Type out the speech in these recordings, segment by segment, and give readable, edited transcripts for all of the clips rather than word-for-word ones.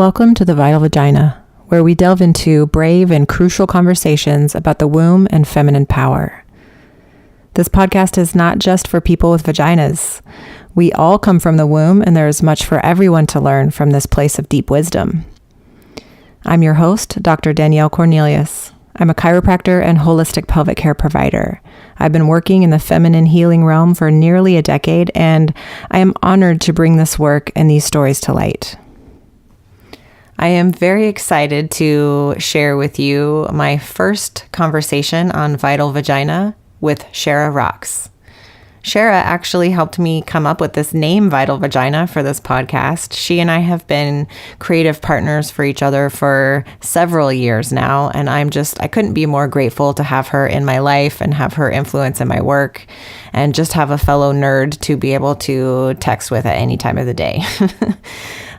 Welcome to The Vital Vagina, where we delve into brave and crucial conversations about the womb and feminine power. This podcast is not just for people with vaginas. We all come from the womb, and there is much for everyone to learn from this place of deep wisdom. I'm your host, Dr. Danielle Cornelius. I'm a chiropractor and holistic pelvic care provider. I've been working in the feminine healing realm for nearly a decade, and I am honored to bring this work and these stories to light. I am very excited to share with you my first conversation on Vital Vagina with Shara Raqs. Shara actually helped me come up with this name, Vital Vagina, for this podcast. She and I have been creative partners for each other for several years now, and I couldn't be more grateful to have her in my life and have her influence in my work and just have a fellow nerd to be able to text with at any time of the day.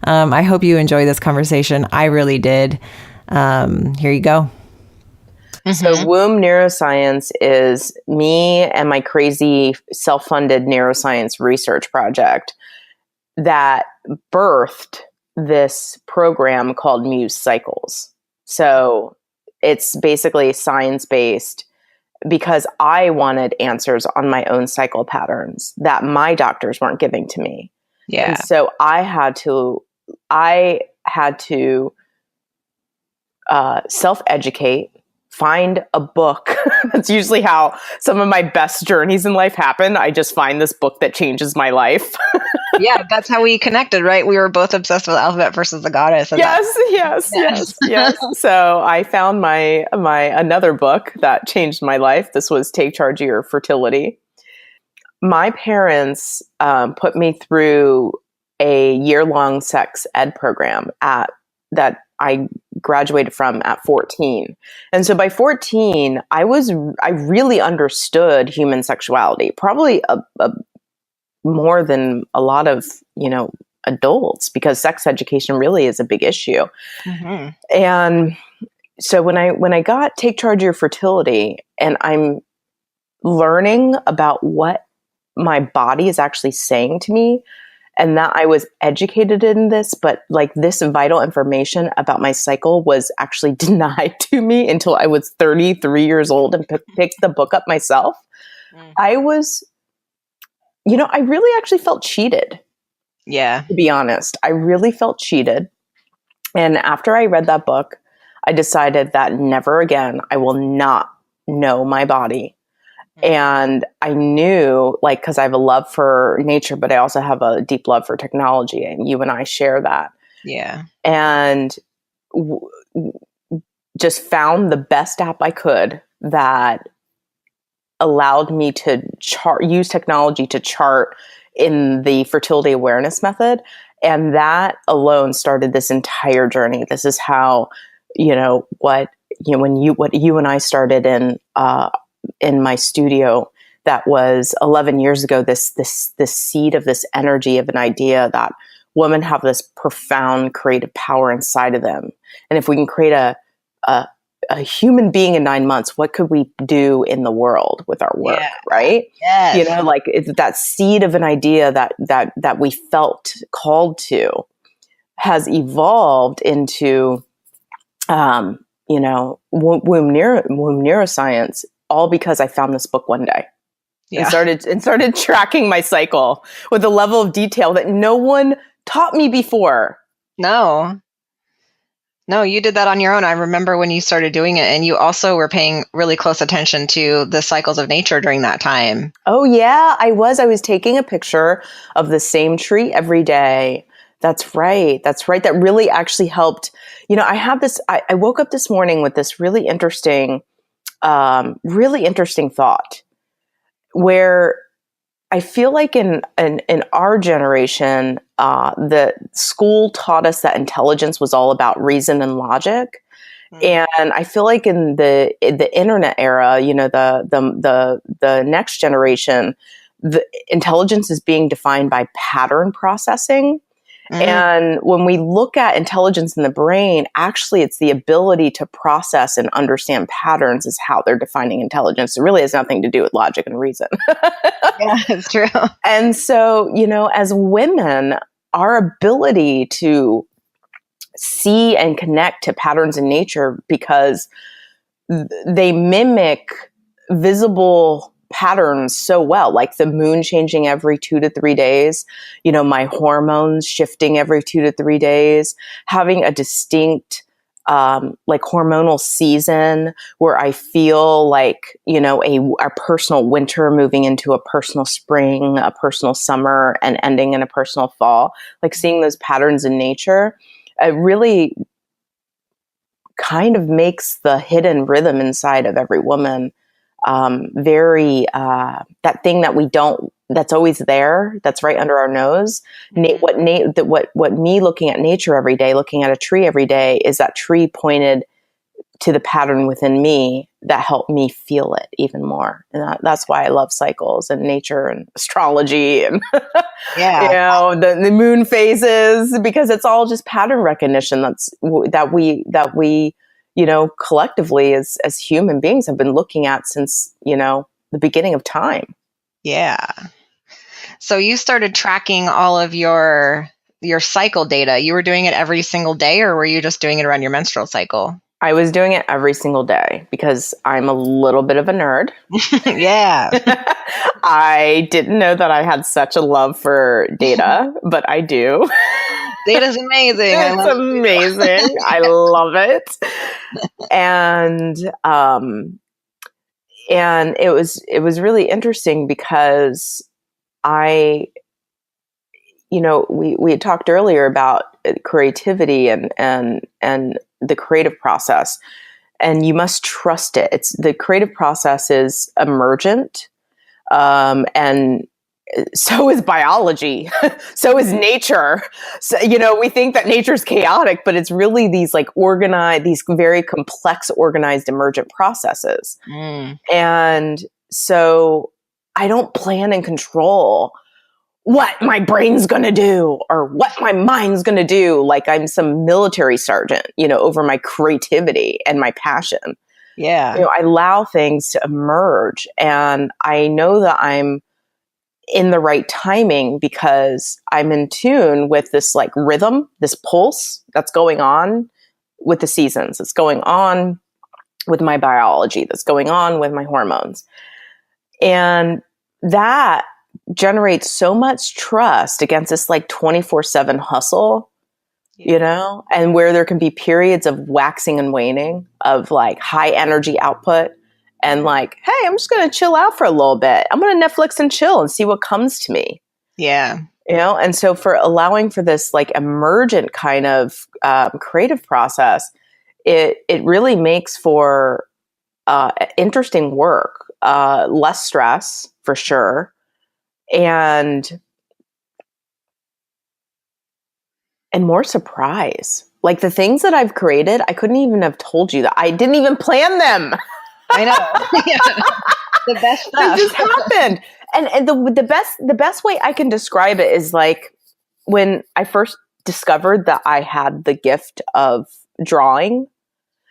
I hope you enjoy this conversation. I really did. Here you go. Mm-hmm. So WOMB Neuro Science is me and my crazy self-funded neuroscience research project that birthed this program called Muse Cycles. So it's basically science-based because I wanted answers on my own cycle patterns that my doctors weren't giving to me. Yeah. And so I had to self-educate, find a book. That's usually how some of my best journeys in life happen. I just find this book that changes my life. Yeah, that's how we connected, right? We were both obsessed with Alphabet versus the Goddess. Yes. So I found my another book that changed my life. This was Take Charge of Your Fertility. My parents put me through a year-long sex ed program that I graduated from at 14. And so by 14, I really understood human sexuality, probably more than a lot of, adults, because sex education really is a big issue. Mm-hmm. And so when I got Take Charge of Your Fertility, and I'm learning about what my body is actually saying to me, and that I was educated in this, but like this vital information about my cycle was actually denied to me until I was 33 years old and picked the book up myself. I was, I really actually felt cheated. Yeah. To be honest, I really felt cheated. And after I read that book, I decided that never again, I will not know my body. And I knew, because I have a love for nature, but I also have a deep love for technology, and you and I share that. Yeah. And just found the best app I could that allowed me to use technology to chart in the fertility awareness method. And that alone started this entire journey. This is how, what you and I started in my studio, that was 11 years ago, this seed of this energy of an idea that women have this profound creative power inside of them. And if we can create a human being in 9 months, what could we do in the world with our work? Yeah. Right. Yes. It's that seed of an idea that we felt called to has evolved into, womb neuroscience, all because I found this book one day. Yeah. and started tracking my cycle with a level of detail that no one taught me before. No, you did that on your own. I remember when you started doing it, and you also were paying really close attention to the cycles of nature during that time. Oh yeah, I was taking a picture of the same tree every day. That's right. That really actually helped. I had this, I woke up this morning with this really interesting thought, where I feel like in our generation, the school taught us that intelligence was all about reason and logic. Mm-hmm. And I feel like in the internet era, the next generation, the intelligence is being defined by pattern processing. Mm-hmm. And when we look at intelligence in the brain, actually it's the ability to process and understand patterns is how they're defining intelligence. It really has nothing to do with logic and reason. Yeah, it's true. And so, as women, our ability to see and connect to patterns in nature because they mimic visible patterns so well, like the moon changing every 2 to 3 days, my hormones shifting every 2 to 3 days, having a distinct like hormonal season where I feel like, a personal winter moving into a personal spring, a personal summer, and ending in a personal fall, like seeing those patterns in nature, it really kind of makes the hidden rhythm inside of every woman very that thing that we don't, that's always there, that's right under our nose. What me looking at nature every day, looking at a tree every day, is that tree pointed to the pattern within me that helped me feel it even more. And that's why I love cycles and nature and astrology and the moon phases, because it's all just pattern recognition that we collectively as human beings have been looking at since, the beginning of time. Yeah. So you started tracking all of your cycle data. You were doing it every single day, or were you just doing it around your menstrual cycle? I was doing it every single day because I'm a little bit of a nerd. Yeah. I didn't know that I had such a love for data, but I do. Data's amazing. It's amazing. I love it. And it was really interesting because we had talked earlier about creativity and the creative process, and you must trust it. The creative process is emergent, and so is biology. So is nature. So, we think that nature's chaotic, but it's really these these very complex, organized, emergent processes. And so I don't plan and control what my brain's going to do or what my mind's going to do, like I'm some military sergeant, over my creativity and my passion. Yeah. I allow things to emerge, and I know that I'm in the right timing because I'm in tune with this rhythm, this pulse that's going on with the seasons. It's going on with my biology, that's going on with my hormones. And that generates so much trust against this 24/7 hustle, and where there can be periods of waxing and waning of high energy output and hey, I'm just going to chill out for a little bit. I'm going to Netflix and chill and see what comes to me. Yeah. And so for allowing for this emergent kind of creative process, it really makes for interesting work, less stress for sure. And more surprise. Like the things that I've created, I couldn't even have told you that. I didn't even plan them. I know. Yeah. The best stuff. It just happened. And the best way I can describe it is when I first discovered that I had the gift of drawing.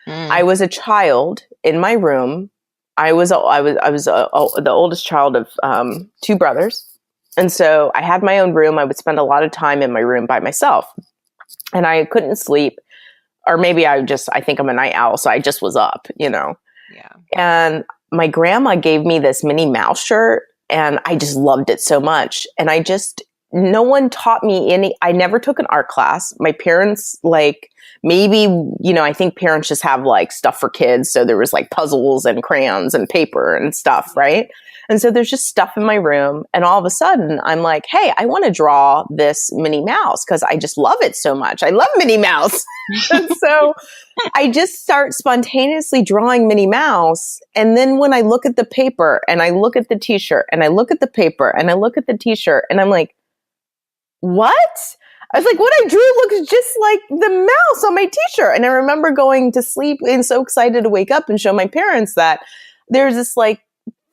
I was a child in my room. I was the oldest child of 2 brothers. And so I had my own room. I would spend a lot of time in my room by myself. And I couldn't sleep. Or maybe I think I'm a night owl, so I just was up, Yeah. And my grandma gave me this Minnie Mouse shirt, and I just loved it so much. And no one taught me I never took an art class. My parents, maybe, I think parents just have stuff for kids. So there was puzzles and crayons and paper and stuff, right? And so there's just stuff in my room. And all of a sudden I'm like, hey, I want to draw this Minnie Mouse because I just love it so much. I love Minnie Mouse. And so I just start spontaneously drawing Minnie Mouse. And then when I look at the paper and I look at the t-shirt and I look at the paper and I look at the t-shirt and I'm like, what? I was like, what I drew looks just like the mouse on my t-shirt. And I remember going to sleep and so excited to wake up and show my parents that there's this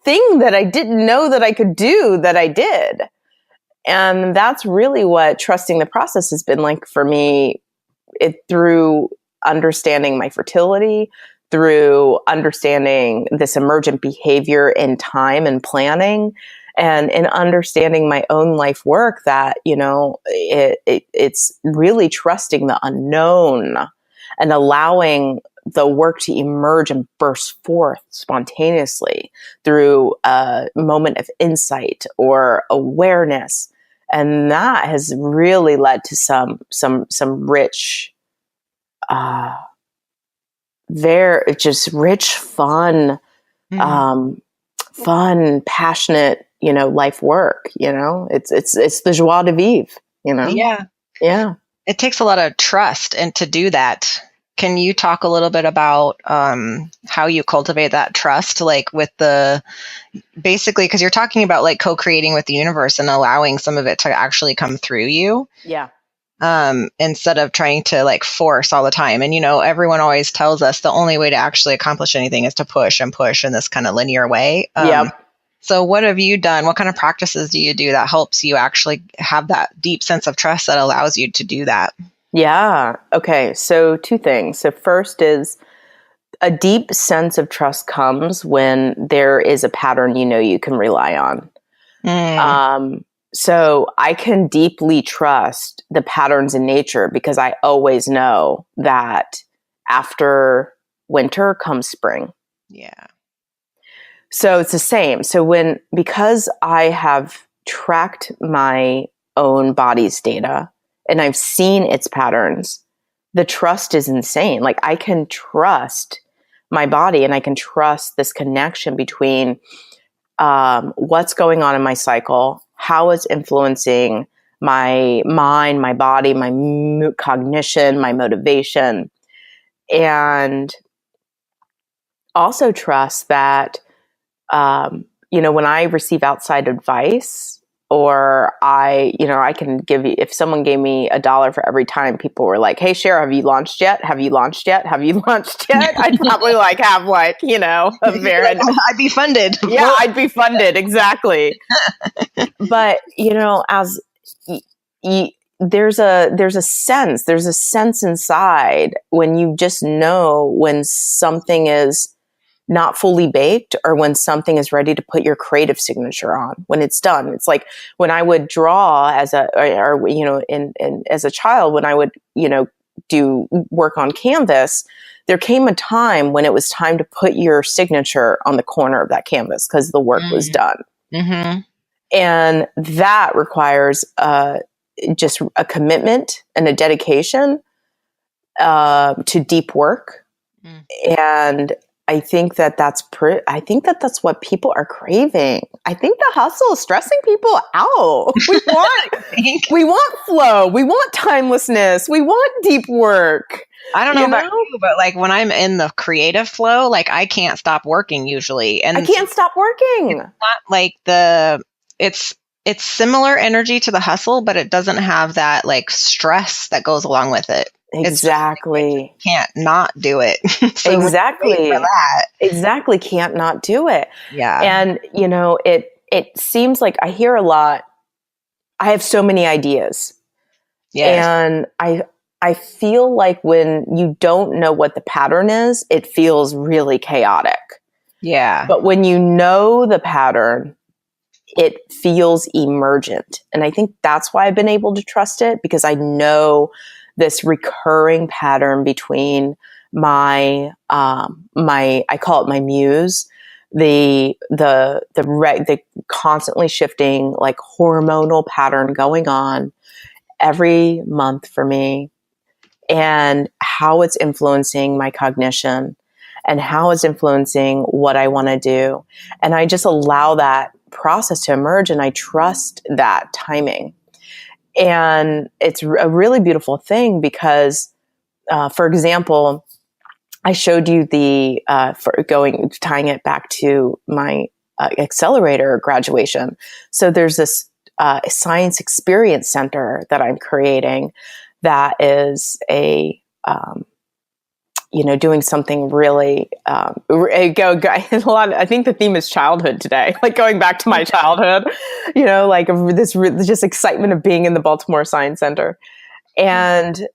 thing that I didn't know that I could do that I did. And that's really what trusting the process has been like for me, through understanding my fertility, through understanding this emergent behavior in time and planning, And in understanding my own life work, that, it's really trusting the unknown and allowing the work to emerge and burst forth spontaneously through a moment of insight or awareness. And that has really led to some rich, rich, fun, passionate, life work. It's the joie de vivre. Yeah. It takes a lot of trust, and to do that, can you talk a little bit about how you cultivate that trust, like with basically, because you're talking about like co-creating with the universe and allowing some of it to actually come through you. Yeah. Instead of trying to like force all the time. And, everyone always tells us the only way to actually accomplish anything is to push and push in this kind of linear way. So what have you done? What kind of practices do you do that helps you actually have that deep sense of trust that allows you to do that? Yeah. Okay. So 2 things. So first is a deep sense of trust comes when there is a pattern you can rely on. So I can deeply trust the patterns in nature because I always know that after winter comes spring. Yeah. So it's the same. So because I have tracked my own body's data and I've seen its patterns, the trust is insane. Like I can trust my body and I can trust this connection between what's going on in my cycle, how it's influencing my mind, my body, my cognition, my motivation, and also trust that, when I receive outside advice, or I can give you, if someone gave me $1 for every time people were like, "Hey, Shara, have you launched yet? Have you launched yet? Have you launched yet?" I'd probably have a very, I'd be funded. Yeah, I'd be funded. Exactly. But, as there's a sense inside when you just know when something is not fully baked or when something is ready to put your creative signature on when it's done. It's like when I would draw as a child, when I would, do work on canvas, there came a time when it was time to put your signature on the corner of that canvas because the work was done. Mm-hmm. And that requires just a commitment and a dedication to deep work. And I think that's what people are craving. I think the hustle is stressing people out. We want flow. We want timelessness. We want deep work. I don't know about you, but like when I'm in the creative flow, like I can't stop working usually. And I can't stop working. It's not like it's similar energy to the hustle, but it doesn't have that like stress that goes along with it. Exactly. Can't not do it. So exactly. For that. Exactly. Can't not do it. Yeah. And it seems like I hear a lot. I have so many ideas. Yes. And I feel like when you don't know what the pattern is, it feels really chaotic. Yeah. But when you know the pattern, it feels emergent. And I think that's why I've been able to trust it, because I know this recurring pattern between my I call it my muse, the constantly shifting like hormonal pattern going on every month for me, and how it's influencing my cognition and how it's influencing what I want to do. And I just allow that process to emerge, and I trust that timing. And it's a really beautiful thing because, for example, I showed you tying it back to my accelerator graduation. So there's this science experience center that I'm creating that is doing something really, I think the theme is childhood today, like going back to my childhood, like this just excitement of being in the Baltimore Science Center. And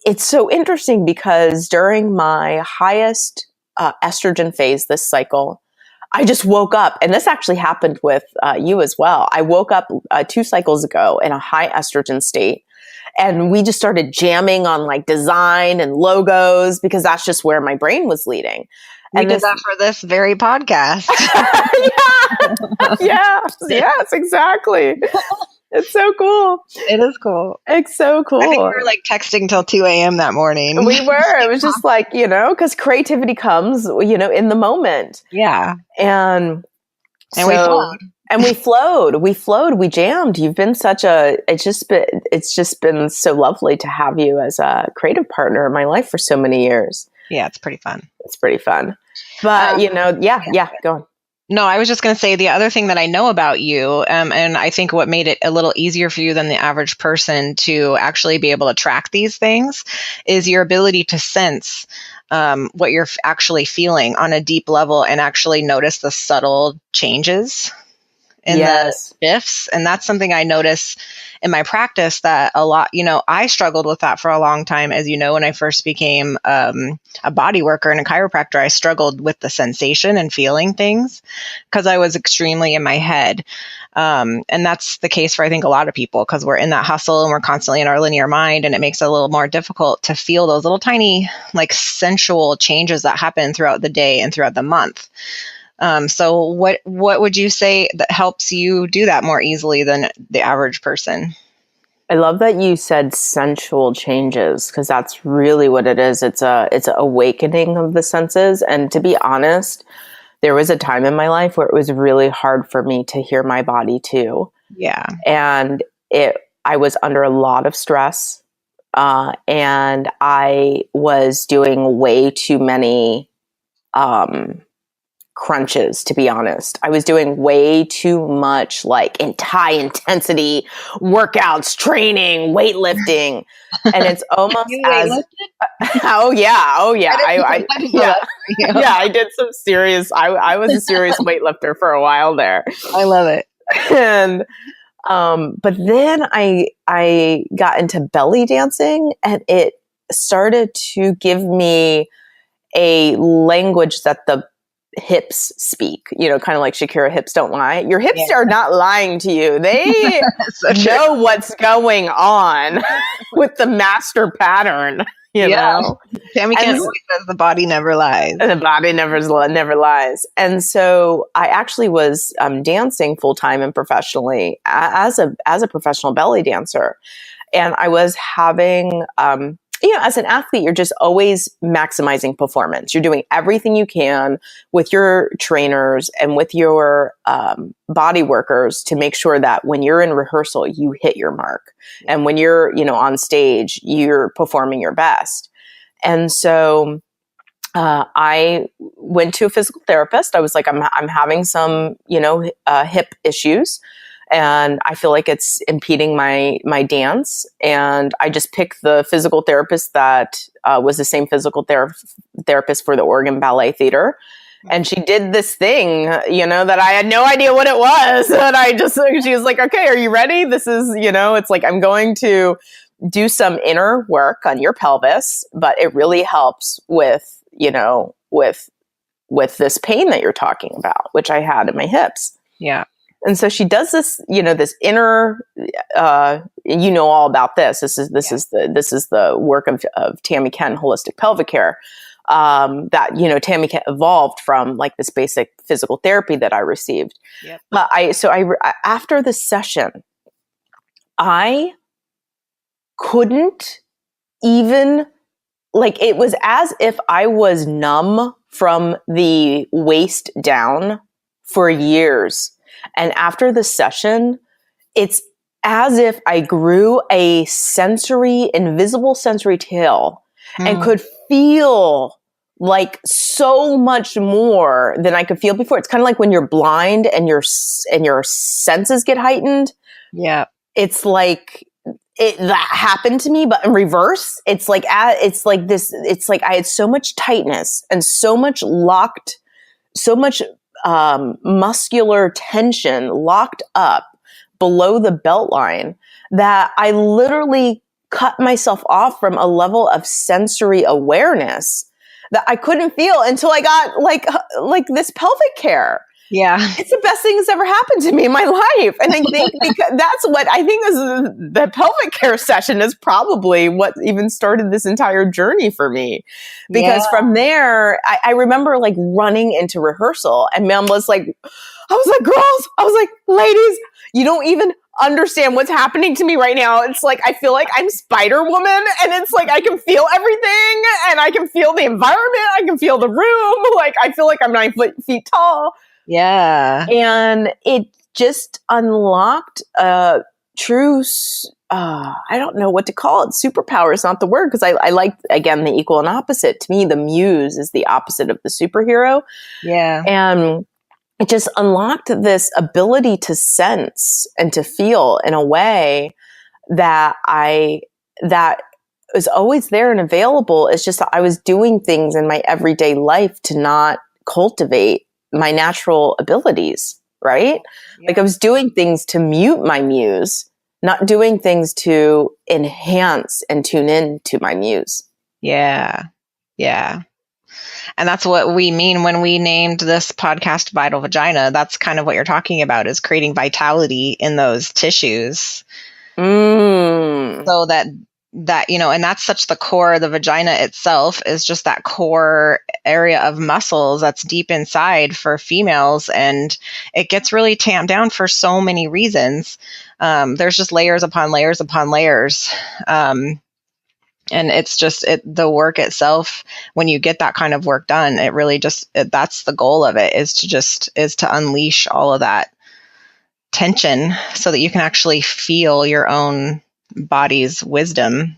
it's so interesting because during my highest estrogen phase this cycle, I just woke up, and this actually happened with you as well. I woke up 2 cycles ago in a high estrogen state, and we just started jamming on like design and logos because that's just where my brain was leading. We did that for this very podcast. Yes, exactly. It's so cool. It is cool. It's so cool. I think we were like texting till 2 a.m. that morning. We were. It was just like, because creativity comes, in the moment. Yeah. And we flowed. And we flowed. We jammed. You've been it's just been so lovely to have you as a creative partner in my life for so many years. Yeah, it's pretty fun. It's pretty fun. But, go on. No, I was just going to say the other thing that I know about you, and I think what made it a little easier for you than the average person to actually be able to track these things is your ability to sense what you're actually feeling on a deep level and actually notice the subtle changes in the shifts. And that's something I notice in my practice that a lot, I struggled with that for a long time. As you know, when I first became a body worker and a chiropractor, I struggled with the sensation and feeling things because I was extremely in my head. And that's the case for, I think, a lot of people because we're in that hustle and we're constantly in our linear mind, and it makes it a little more difficult to feel those little tiny, like sensual changes that happen throughout the day and throughout the month. So what would you say that helps you do that more easily than the average person? I love that you said sensual changes because that's really what it is. It's an awakening of the senses. And to be honest, there was a time in my life where it was really hard for me to hear my body too. Yeah. And I was under a lot of stress, and I was doing way too many, crunches, to be honest. I was doing way too much like high intensity workouts, training, weightlifting. And it's almost oh yeah. I did some serious, I was a serious weightlifter for a while there. I love it. And, but then I got into belly dancing, and it started to give me a language that the hips speak, kind of like Shakira, hips don't lie. Your hips are not lying to you. They know what's going on with the master pattern, you know? Tammy Ken always says the body never lies. The body never lies. And so I actually was dancing full-time and professionally as a professional belly dancer. And I was having, as an athlete, you're just always maximizing performance. You're doing everything you can with your trainers and with your body workers to make sure that when you're in rehearsal, you hit your mark. And when you're, on stage, you're performing your best. And so I went to a physical therapist. I was like, I'm having some, hip issues. And I feel like it's impeding my dance. And I just picked the physical therapist that was the same physical therapist for the Oregon Ballet Theater. And she did this thing, that I had no idea what it was. And she was like, okay, are you ready? This is, it's like, I'm going to do some inner work on your pelvis, but it really helps with, with this pain that you're talking about, which I had in my hips. Yeah. And so she does this, this inner, all about this. This is the work of Tammy Ken Holistic Pelvic Care, that, Tammy Ken evolved from like this basic physical therapy that I received. Yep. But after the session, I couldn't even, like, it was as if I was numb from the waist down for years. And after the session, it's as if I grew a invisible sensory tail and could feel like so much more than I could feel before. It's kind of like when you're blind and your senses get heightened. Yeah. It's like that happened to me, but in reverse. It's like I had so much tightness and so much muscular tension locked up below the belt line that I literally cut myself off from a level of sensory awareness that I couldn't feel until I got like this pelvic care. Yeah. It's the best thing that's ever happened to me in my life. And I think because that's what I think is the pelvic care session is probably what even started this entire journey for me. Because from there, I remember like running into rehearsal and Mom was like, girls, ladies, you don't even understand what's happening to me right now. It's like, I feel like I'm Spider-Woman and it's like, I can feel everything and I can feel the environment. I can feel the room. Like, I feel like I'm 9 feet tall. Yeah. And it just unlocked a true, I don't know what to call it. Superpower is not the word because I like, again, the equal and opposite. To me, the muse is the opposite of the superhero. Yeah. And it just unlocked this ability to sense and to feel in a way that was always there and available. It's just that I was doing things in my everyday life to not cultivate my natural abilities, right? Yeah. Like I was doing things to mute my muse, not doing things to enhance and tune in to my muse. Yeah. Yeah. And that's what we mean when we named this podcast Vital Vagina. That's kind of what you're talking about, is creating vitality in those tissues. So that, and that's such the core. The vagina itself is just that core area of muscles that's deep inside for females. And it gets really tamped down for so many reasons. There's just layers upon layers upon layers. And it's just the work itself, when you get that kind of work done, it really that's the goal of it, is to unleash all of that tension so that you can actually feel your own body's wisdom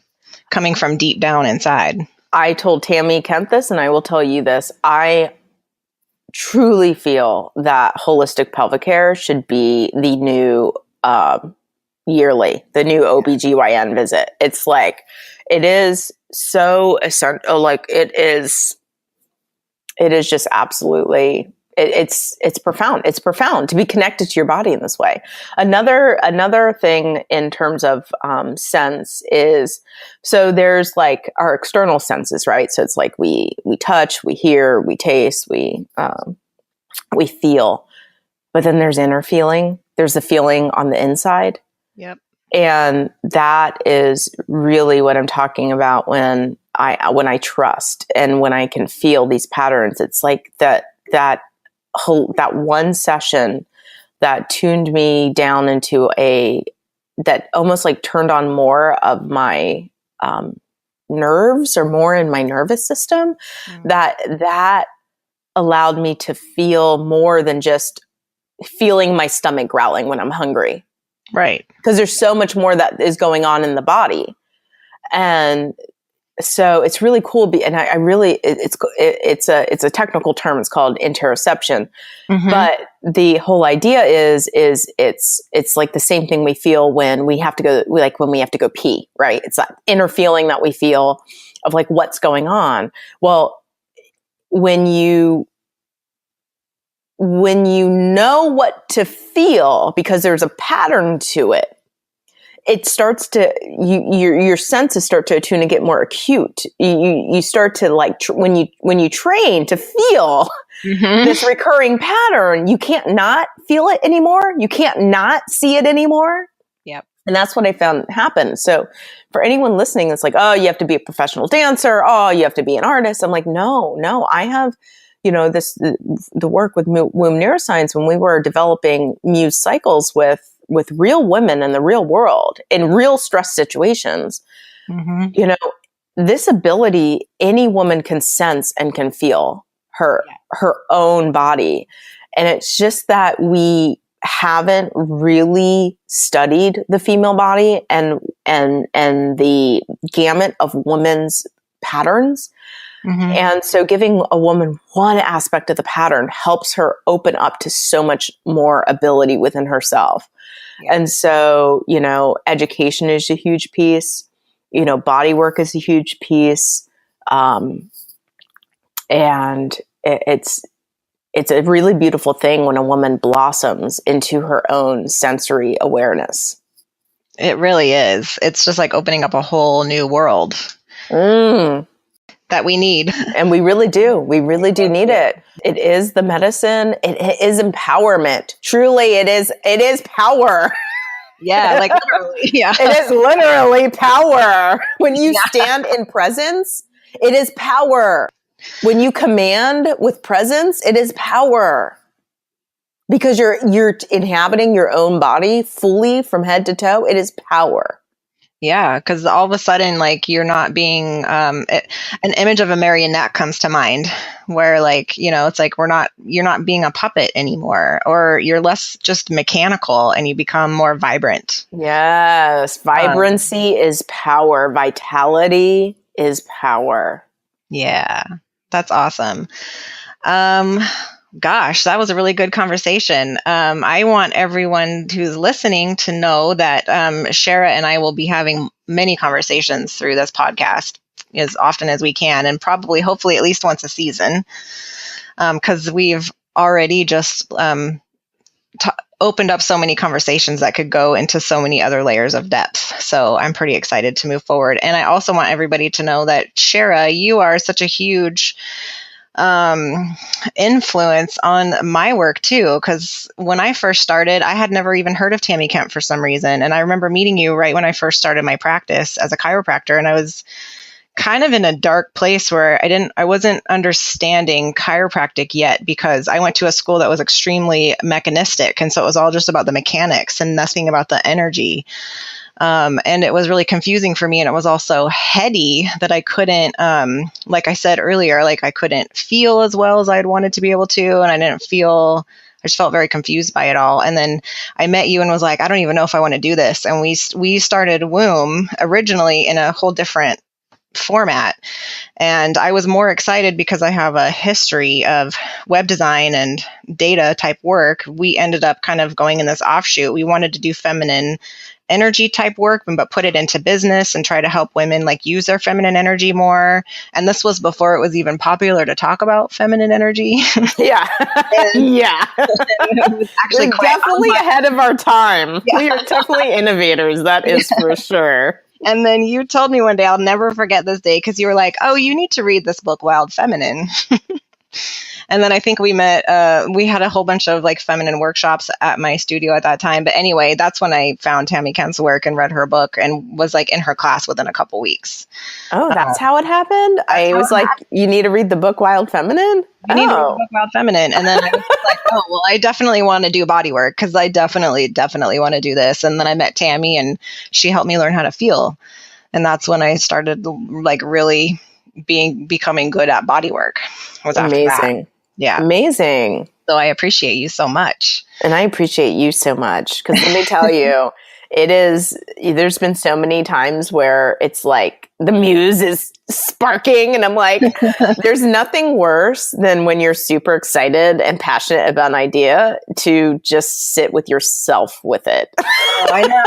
coming from deep down inside. I told Tammy Kent this, and I will tell you this. I truly feel that holistic pelvic care should be the new yearly, the new OBGYN visit. It's like, it is so essential. Like it is just absolutely, it's profound. It's profound to be connected to your body in this way. Another thing in terms of sense is, so there's like our external senses, right? So it's like we touch, we hear, we taste, we feel, but then there's inner feeling. There's the feeling on the inside. Yep. And that is really what I'm talking about when I trust and when I can feel these patterns. It's like that one session that tuned me down into that almost like turned on more of my nerves, or more in my nervous system, that allowed me to feel more than just feeling my stomach growling when I'm hungry. Right. Because there's so much more that is going on in the body. And so it's really cool. And I really, it's a technical term. It's called interoception. Mm-hmm. But the whole idea is it's like the same thing we feel when we have to go pee, right? It's that inner feeling that we feel of like, what's going on? Well, when you know what to feel, because there's a pattern to it, it starts to, your senses start to attune and get more acute. You start to like, when you train to feel this recurring pattern, you can't not feel it anymore. You can't not see it anymore. Yep. And that's what I found happen. So for anyone listening, it's like, oh, you have to be a professional dancer. Oh, you have to be an artist. I'm like, no, I have, the work with WOMB Neuro Science, when we were developing muse cycles with real women in the real world, in real stress situations, this ability, any woman can sense and can feel her own body. And it's just that we haven't really studied the female body and the gamut of women's patterns. Mm-hmm. And so giving a woman one aspect of the pattern helps her open up to so much more ability within herself. Yeah. And so, education is a huge piece, body work is a huge piece. And it's a really beautiful thing when a woman blossoms into her own sensory awareness. It really is. It's just like opening up a whole new world. that we need. And we really do. We really do need it. It is the medicine. It is empowerment. Truly, it is power. Yeah, like literally. Yeah. It is literally power. When you stand in presence, it is power. When you command with presence, it is power. Because you're inhabiting your own body fully from head to toe. It is power. Yeah, because all of a sudden, like, you're not being an image of a marionette comes to mind, where, like, it's like you're not being a puppet anymore, or you're less just mechanical and you become more vibrant. Yes, vibrancy is power. Vitality is power. Yeah, that's awesome. Gosh, that was a really good conversation. I want everyone who's listening to know that Shara and I will be having many conversations through this podcast as often as we can, and probably, hopefully, at least once a season, because we've already just opened up so many conversations that could go into so many other layers of depth. So I'm pretty excited to move forward. And I also want everybody to know that, Shara, you are such a huge influence on my work too, because when I first started, I had never even heard of Tammy Kemp for some reason, and I remember meeting you right when I first started my practice as a chiropractor, and I was kind of in a dark place where I wasn't understanding chiropractic yet, because I went to a school that was extremely mechanistic, and so it was all just about the mechanics and nothing about the energy. And it was really confusing for me. And it was also heady that I couldn't, like I said earlier, like I couldn't feel as well as I'd wanted to be able to. And I just felt very confused by it all. And then I met you and was like, I don't even know if I want to do this. And we started WOMB originally in a whole different format. And I was more excited because I have a history of web design and data type work. We ended up kind of going in this offshoot. We wanted to do feminine energy type work, but put it into business and try to help women like use their feminine energy more. And this was before it was even popular to talk about feminine energy. Yeah. Yeah. We're definitely ahead of our time. Yeah. We are definitely innovators. That is for sure. And then you told me one day, I'll never forget this day, because you were like, oh, you need to read this book, Wild Feminine. And then I think we met, we had a whole bunch of like feminine workshops at my studio at that time. But anyway, that's when I found Tammy Kemp's work and read her book and was like in her class within a couple weeks. Oh, that's how it happened? I was like, you need to read the book Wild Feminine? You need to read the book Wild Feminine. And then I was like, oh, well, I definitely want to do body work, because I definitely want to do this. And then I met Tammy and she helped me learn how to feel. And that's when I started like really becoming good at body work. Was amazing. Yeah. Amazing. So I appreciate you so much. And I appreciate you so much, because let me tell you, there's been so many times where it's like the muse is sparking and I'm like, there's nothing worse than when you're super excited and passionate about an idea to just sit with yourself with it. Oh, I know.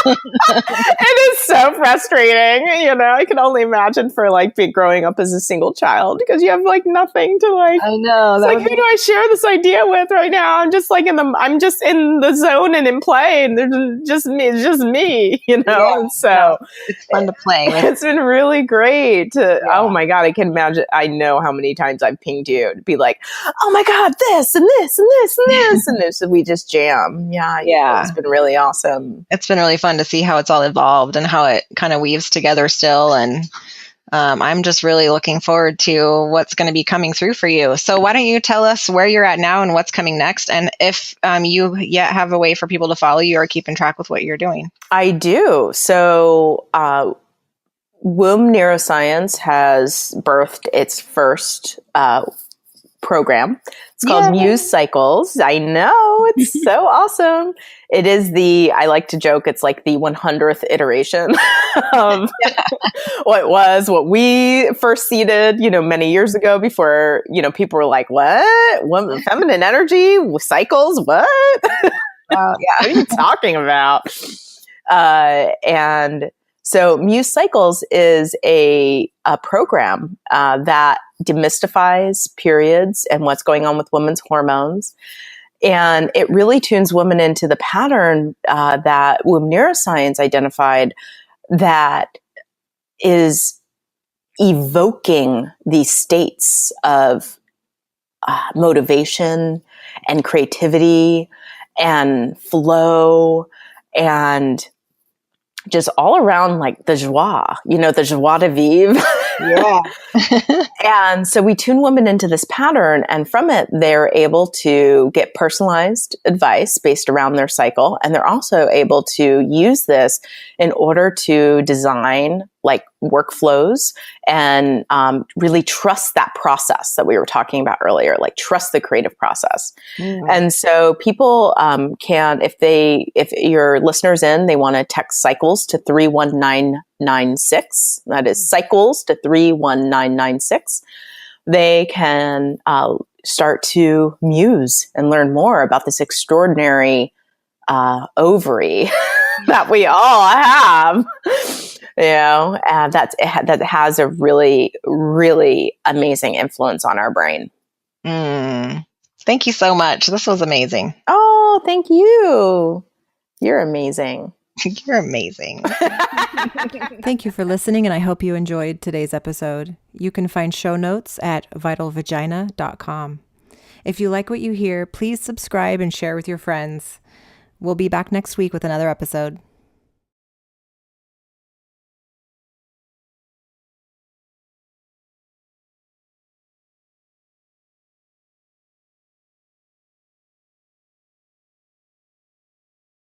It is so frustrating. I can only imagine for like growing up as a single child, because you have like nothing to like. I know. It's like, who do I share this idea with right now? I'm just in the zone and in play, and there's just me. It's just me, Yeah, so it's fun to play. It's been really great. Oh my God, I can imagine. I know how many times I've pinged you to be like, oh my God, this and this and this and this and this, and we just jam. Yeah. It's been really awesome. It's been really fun to see how it's all evolved and how it kind of weaves together still. And I'm just really looking forward to what's going to be coming through for you. So why don't you tell us where you're at now and what's coming next? And if you yet have a way for people to follow you or keep in track with what you're doing. I do. So WOMB Neuro Science has birthed its first program. It's called Muse Cycles. I know, it's so awesome. It is I like to joke, it's like the 100th iteration of what we first seeded, many years ago, before, people were like, what? Feminine energy? Cycles? What? What are you talking about? And so Muse Cycles is a program that demystifies periods and what's going on with women's hormones. And it really tunes women into the pattern that WOMB Neuroscience identified that is evoking these states of motivation and creativity and flow and just all around like the joie, the joie de vivre. Yeah. And so we tune women into this pattern, and from it, they're able to get personalized advice based around their cycle. And they're also able to use this in order to design like workflows and really trust that process that we were talking about earlier, like trust the creative process. And so people can, if your listeners they want to text cycles to 31996. That is cycles to 31996. They can start to muse and learn more about this extraordinary ovary that we all have. And that has a really, really amazing influence on our brain. Thank you so much. This was amazing. Oh, thank you. You're amazing. You're amazing. Thank you for listening, and I hope you enjoyed today's episode. You can find show notes at vitalvagina.com. If you like what you hear, please subscribe and share with your friends. We'll be back next week with another episode.